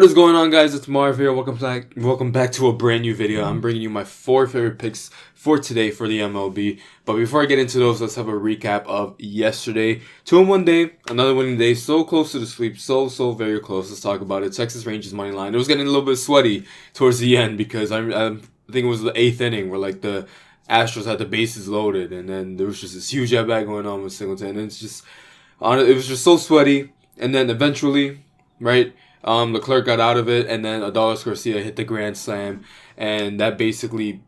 What is going on, guys? It's Marv here. Welcome back to a brand new video. I'm bringing you my 4 favorite picks for today for the MLB. But before I get into those, let's have a recap of yesterday. 2-1 day, another winning day. So close to the sweep, so very close. Let's talk about it. Texas Rangers money line. It was getting a little bit sweaty towards the end because I think it was the 8th inning where like the Astros had the bases loaded, and then there was just this huge at bat going on with Singleton. And it was just so sweaty. And then eventually, right? Leclerc got out of it, and then Adolis Garcia hit the grand slam, and that basically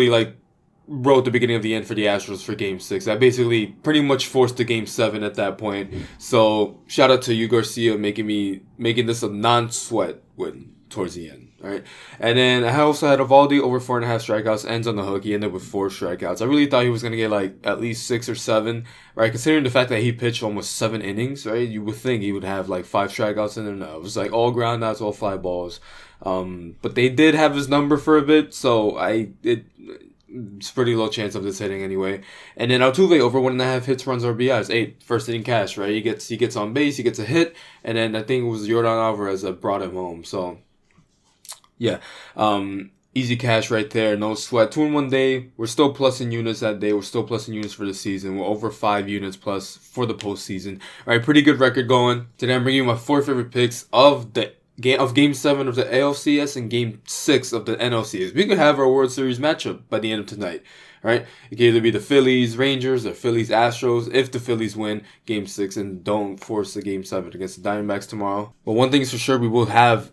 like wrote the beginning of the end for the Astros for Game 6. That basically pretty much forced the Game 7 at that point. So shout out to you, Garcia, making this a non-sweat win towards the end. All right, and then I also had Eovaldi over 4.5 strikeouts, ends on the hook. He ended with 4 strikeouts. I really thought he was gonna get like at least 6 or 7, right? Considering the fact that he pitched almost 7 innings, right? You would think he would have like 5 strikeouts in there. No, it was like all ground outs, all fly balls. But they did have his number for a bit, so it's pretty low chance of this hitting anyway. And then Altuve over 1.5 hits, runs, RBIs, 8 first inning cash, right? He gets on base, he gets a hit, and then I think it was Jordan Alvarez that brought him home. So. Yeah, easy cash right there, no sweat. 2-1 day, we're still plus in units that day. We're still plus in units for the season. We're over 5 units plus for the postseason. All right, pretty good record going. Today I'm bringing you my 4 favorite picks of Game 7 of the ALCS and Game 6 of the NLCS. We could have our World Series matchup by the end of tonight. Right? It could either be the Phillies Rangers or Phillies Astros if the Phillies win Game 6 and don't force the Game 7 against the Diamondbacks tomorrow. But one thing is for sure, we will have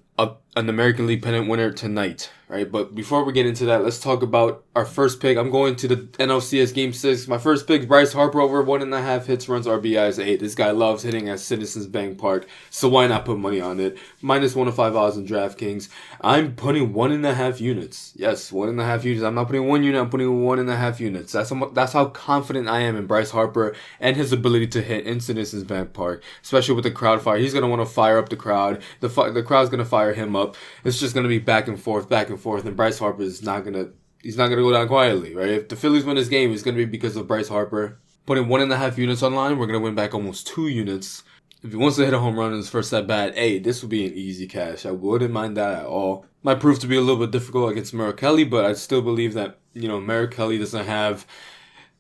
an American League pennant winner tonight, right? But before we get into that, let's talk about our first pick. I'm going to the NLCS Game 6. My first pick, Bryce Harper over 1.5 hits, runs, RBIs, 8. This guy loves hitting at Citizens Bank Park, so why not put money on it? -105 odds on DraftKings. I'm putting 1.5 units. Yes, 1.5 units. I'm not putting 1 unit, I'm putting 1.5 units. That's how confident I am in Bryce Harper and his ability to hit in Citizens Bank Park, especially with the crowd fire. He's going to want to fire up the crowd. The crowd's going to fire him up. It's just going to be back and forth, and Bryce Harper is not going to go down quietly, right? If the Phillies win this game, it's going to be because of Bryce Harper. Putting 1.5 units online, we're going to win back almost 2 units. If he wants to hit a home run in his first at bat, hey, this would be an easy cash. I wouldn't mind that at all. Might prove to be a little bit difficult against Merrill Kelly, but I still believe that, Merrill Kelly doesn't have...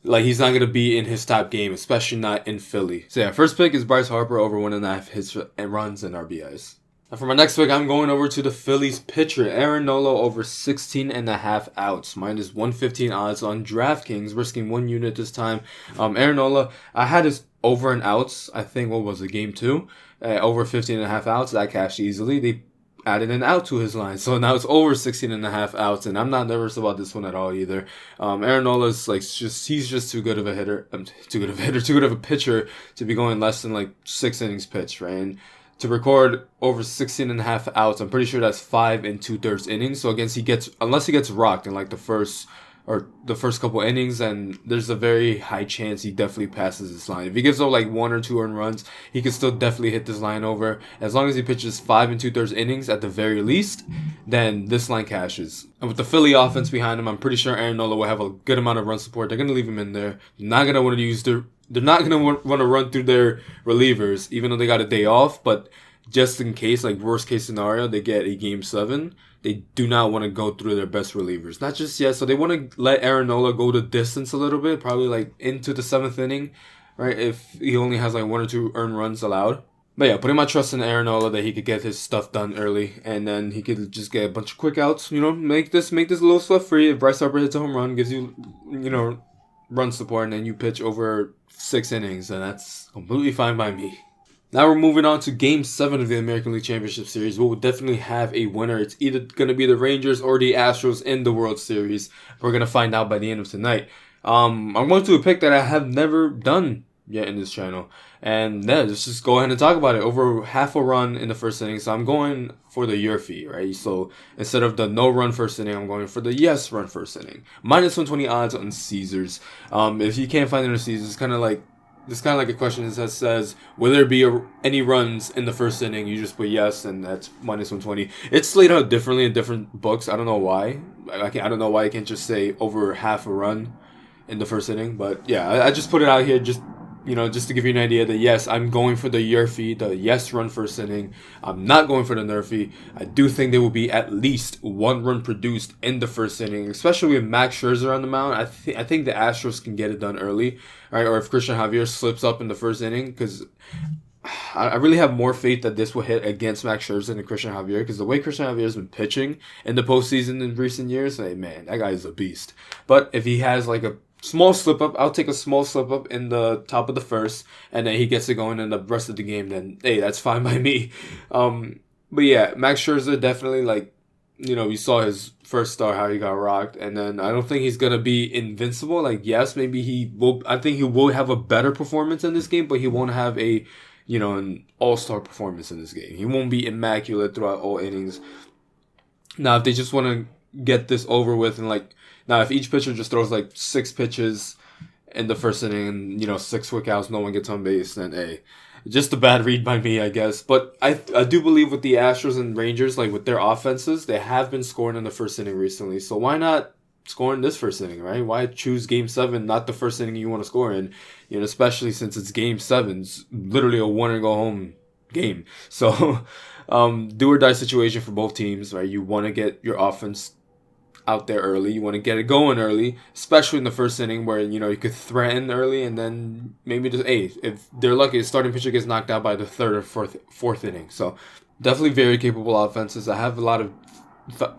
he's not going to be in his top game, especially not in Philly. So yeah, first pick is Bryce Harper over 1.5 hits and runs and RBIs. And for my next pick, I'm going over to the Phillies pitcher, Aaron Nola, over 16.5 outs, -115 odds on DraftKings, risking 1 unit this time. Aaron Nola, I had his over and outs, I think, what was it, Game 2? Over 15.5 outs, that cashed easily. They added an out to his line, so now it's over 16.5 outs, and I'm not nervous about this one at all either. Aaron Nola's he's just too good of a hitter, too good of a pitcher to be going less than 6 innings pitched, right? And to record over 16.5 outs, I'm pretty sure that's 5 2/3 innings. So unless he gets rocked in the first couple innings, and there's a very high chance he definitely passes this line. If he gives up 1 or 2 earned runs, he can still definitely hit this line over. As long as he pitches 5 2/3 innings at the very least, then this line cashes. And with the Philly offense behind him, I'm pretty sure Aaron Nola will have a good amount of run support. They're gonna leave him in there. They're not going to want to run through their relievers, even though they got a day off. But just in case, worst case scenario, they get a Game 7, they do not want to go through their best relievers. Not just yet. So they want to let Aaron Nola go the distance a little bit, probably into the 7th inning, right? If he only has 1 or 2 earned runs allowed. But yeah, putting my trust in Aaron Nola that he could get his stuff done early, and then he could just get a bunch of quick outs. Make this a little sweat free. If Bryce Harper hits a home run, gives you, run support, and then you pitch over 6 innings, and that's completely fine by me. Now we're moving on to Game 7 of the American League Championship Series. We'll definitely have a winner. It's either going to be the Rangers or the Astros in the World Series. We're going to find out by the end of tonight. I'm going to a pick that I have never done yet in this channel. And yeah, let's just go ahead and talk about it. Over half a run in the first inning. So I'm going for the YRFI, right? So instead of the no run first inning, I'm going for the yes run first inning. -120 odds on Caesars. If you can't find it on Caesars, it's kind of like a question that says, will there be any runs in the first inning? You just put yes, and that's -120. It's laid out differently in different books. I don't know why. I don't know why I can't just say over half a run in the first inning. But yeah, I just put it out here just just to give you an idea that yes, I'm going for the YRFI, the yes run first inning. I'm not going for the NRFI. I do think there will be at least 1 run produced in the first inning, especially with Max Scherzer on the mound. I think the Astros can get it done early, right? Or if Christian Javier slips up in the first inning, because I really have more faith that this will hit against Max Scherzer than Christian Javier, because the way Christian Javier has been pitching in the postseason in recent years, hey man, that guy is a beast. But if he has like a small slip up, I'll take a small slip up in the top of the first, and then he gets it going in the rest of the game, then hey, that's fine by me. But yeah, Max Scherzer definitely, like, we saw his first start, how he got rocked, and then I don't think he's gonna be invincible. Like, yes, maybe he will. I think he will have a better performance in this game, but he won't have an all-star performance in this game. He won't be immaculate throughout all innings. Now, if they just want to get this over with, and now if each pitcher just throws like 6 pitches in the first inning and 6 quick outs, no one gets on base, then hey, just a bad read by me, I guess. But I do believe with the Astros and Rangers, like with their offenses, they have been scoring in the first inning recently. So why not score in this first inning, right? Why choose Game 7, not the first inning you want to score in? Especially since it's Game 7, it's literally a one-and-go-home game. So, do or die situation for both teams, right? You want to get your offense out there early. You want to get it going early, especially in the first inning where, you could threaten early, and then maybe just, hey, if they're lucky, the starting pitcher gets knocked out by the third or fourth inning. So, definitely very capable offenses. I have a lot of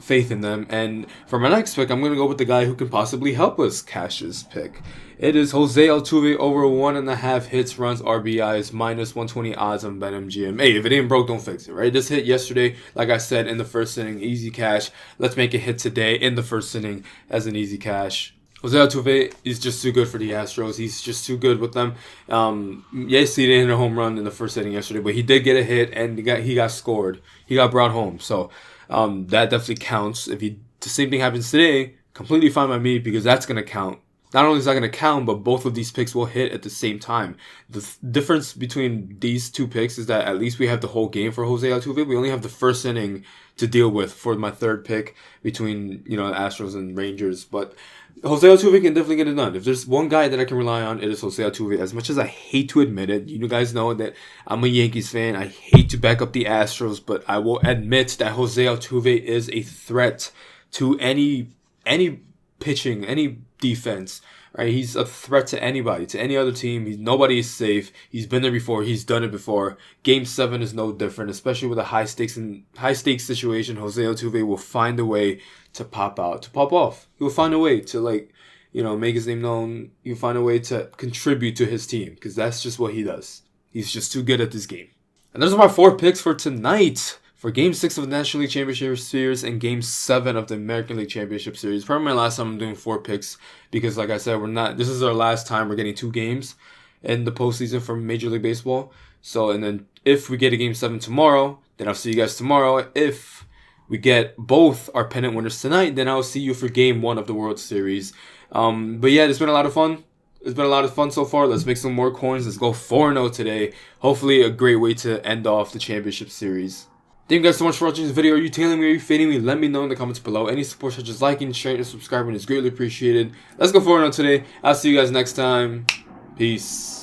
faith in them. And for my next pick, I'm going to go with the guy who can possibly help us cash this pick. It is Jose Altuve over 1.5 hits, runs, RBIs, minus 120 odds on BetMGM. Hey, if it ain't broke, don't fix it, right? This hit yesterday, like I said, in the first inning, easy cash. Let's make it hit today in the first inning as an easy cash. Jose Altuve is just too good for the Astros. He's just too good with them. Yes, he didn't hit a home run in the first inning yesterday, but he did get a hit, and he got scored. He got brought home. So that definitely counts. If the same thing happens today, completely fine by me, because that's going to count. Not only is that going to count, but both of these picks will hit at the same time. The difference between these two picks is that at least we have the whole game for Jose Altuve. We only have the first inning to deal with for my third pick between, Astros and Rangers. But Jose Altuve can definitely get it done. If there's one guy that I can rely on, it is Jose Altuve. As much as I hate to admit it, you guys know that I'm a Yankees fan. I hate to back up the Astros, but I will admit that Jose Altuve is a threat to any pitching, any defense, right? He's a threat to anybody, to any other team. Nobody is safe. He's been there before. He's done it before. Game 7 is no different, especially with a high stakes situation. Jose Altuve will find a way to pop off. He will find a way to make his name known. He'll find a way to contribute to his team, because that's just what he does. He's just too good at this game. And those are my 4 picks for tonight. For Game 6 of the National League Championship Series and Game 7 of the American League Championship Series. Probably my last time I'm doing 4 picks, because like I said, this is our last time we're getting 2 games in the postseason for Major League Baseball. So, and then if we get a Game 7 tomorrow, then I'll see you guys tomorrow. If we get both our pennant winners tonight, then I'll see you for Game 1 of the World Series. But yeah, it's been a lot of fun. It's been a lot of fun so far. Let's make some more coins. Let's go 4-0 today. Hopefully a great way to end off the championship series. Thank you guys so much for watching this video. Are you tailing me? Are you fading me? Let me know in the comments below. Any support such as liking, sharing, and subscribing is greatly appreciated. Let's go 4-0 today. I'll see you guys next time. Peace.